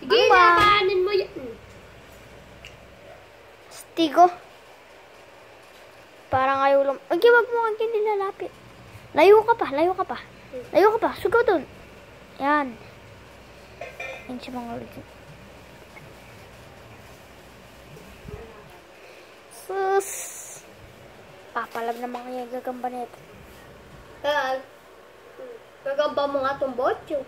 Sige, labanin mo yan. Stigo. Parang ayaw lang. Ay, wag mo kang nilalapit. Layo ka pa, layo ka pa. Layo ka pa, sugaw doon. Yan. Yan siya mga ulit. Sus. Papalam naman kaya gagamba nito. Gagamba mo nga itong botyo.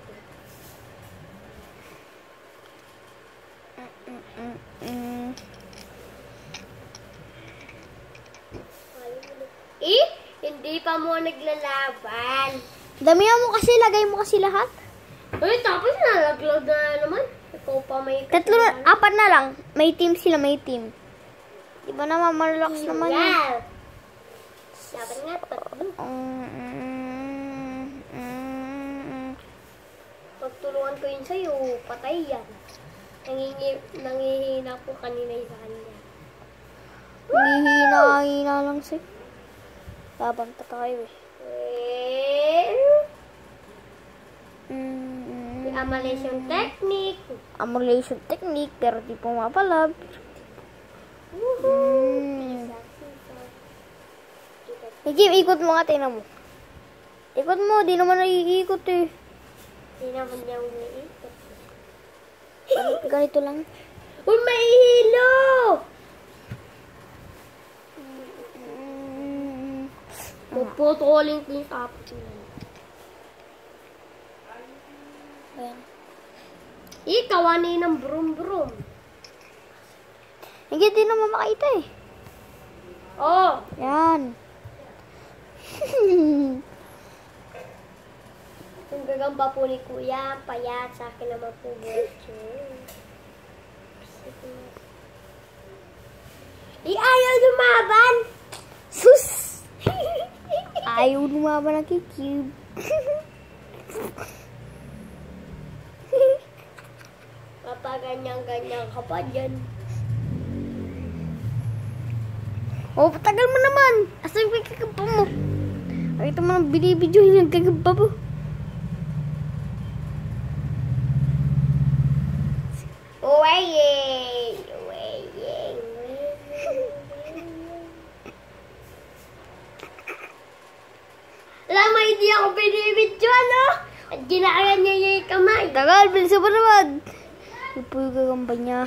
Hindi pa mo naglalaban. Damihan mo kasi, lagay mo kasi lahat. Ay, tapos nalaglag na naman. Ikaw pa may... Apat na lang. May team sila, may team. Diba naman, malalakas naman yun. Yeah. Dapat nga, pagtulungan ko yun sa'yo, patay yan. Nangihina po kanina yung sa kanya. Hihina lang sa'yo. Laban pa tayo eh. Amalation technique. Amalation technique, pero di pumapalab. Sige, ikot mo nga, tingnan mo. Ikot mo, di naman naiikot eh. Di naman niya umiikot. Ganito lang. Uy, may hilo! Puputuling ko yung tapos yun. Ayan. Ikawanin ng brum-brum. Hindi, di naman makita eh. Oh! Yan. Yung gagamba po ni Kuya, payat, sa akin naman po botyo. Ayaw lumaban! Sus! Ayaw lumaban ng kikib. Kapag ganyan-ganyan ka pa dyan. Oh, patagal mo naman. Asan yung kagamba mo? Nakita mo nang binibidyohin yung kagamba mo. Uwayeng! Alam mo, hindi ako binibidyo, ano? At ginaaran niya yung kamay. Tagal, bilisan mo naman. Ito po yung gagamba niya.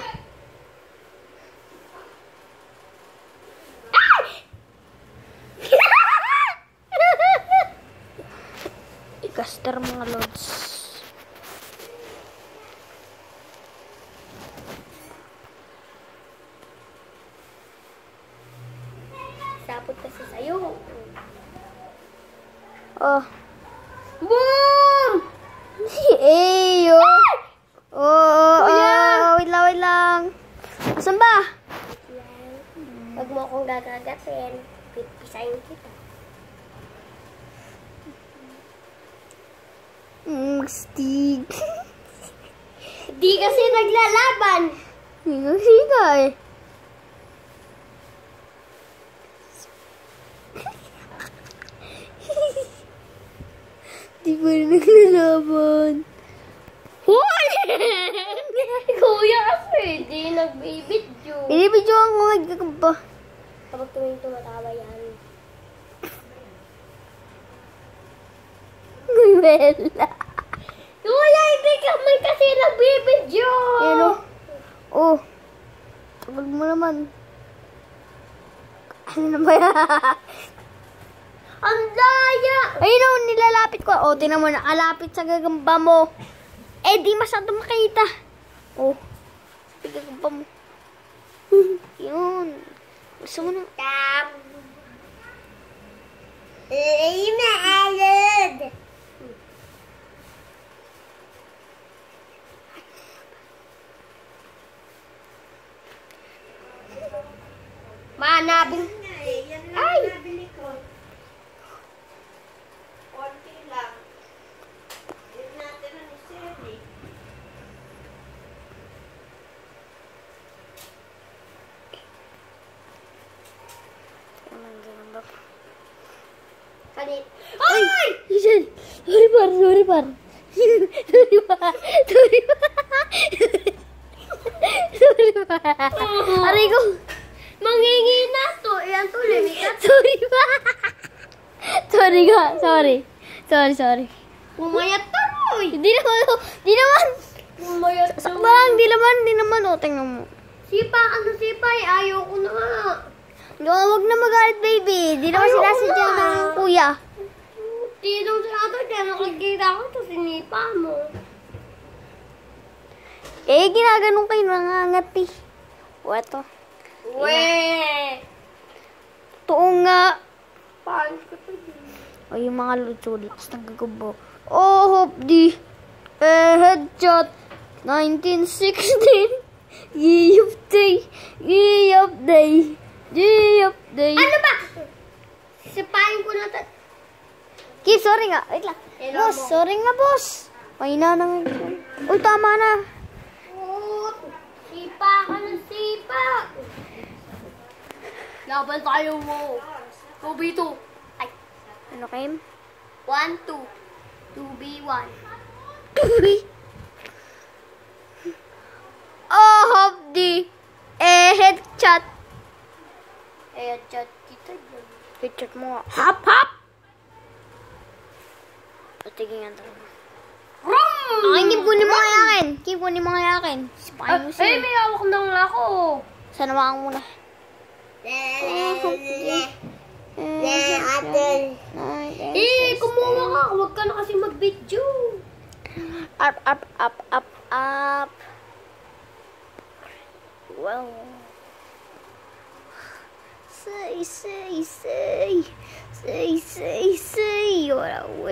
Caster mga lods. Sapot kasi sa'yo. Oh. Boom! Eyo! Wait lang. Asan ba? Huwag mo akong gagagatin. Pipisayin kita. Stig. Di kasi naglalaban. Sino eh. Di ba rin naglalaban? Hoy! Kuya kasi, di nagbibidyo. Binibidyo ang mga gagamba. Kapag tumingin tumatawa yan. Bella. Kuya, hindi kami kasi nagbibidyo. Yan o. Oh. Tagal mo naman. Ano na ba yan? Ang daya! Ayun o, nilalapit ko. O, tinan mo, nakalapit sa gagamba mo. Eh, di masyado makita. O, sa gagamba mo. Yun. Gusto mo na. Maalad! Manabing. Ay! Konti lang. Yun natin ang iseri. Kalit. Ay! Listen! Sorry par. Sorry par. Aray ko. Mangingi na to. Yan to, limitat. Sorry ba? Sorry ka. Sorry. Pumayat to, Roy. Di naman. Pumayat to. Sakbang, di naman. O, tingnan mo. Sipa, ayaw ko na nga. No, wag na magalit, baby. Di naman Ayoko sinasadya na. ng kuya. Tinong sa ato, kaya nakikita ko to, sinipa mo. Eh, ginaganon kayo, nangangati. O, eto. Weh! Totoo nga. Paano ko to? O, yung mga luts ng gagubo. Oh, hope di. Headshot. 1916. Yiyop day. Ano ba? Sipahin ko na to. Kip, sorry nga. Wait lang. Hello, Boss, mo. sorry nga, boss. Mahina nang... Uy, tama na. Sipa ka ng sipa. Laban tayo mo. 2v2. Ay, Ano, Kim? 1-2. 2v1. Oh, hope di. Headshot. Chat kita dyan. Headshot mo nga. Hop! Patigin nga talaga. Kim, kunin mo nga yakin. Kim, kunin mo nga yakin. Sipahin mo siya. May hawak na nga ako. Sana makang muna. Kumuha ka. Huwag ka na kasi mag-video. Up. Well. Say. What a way.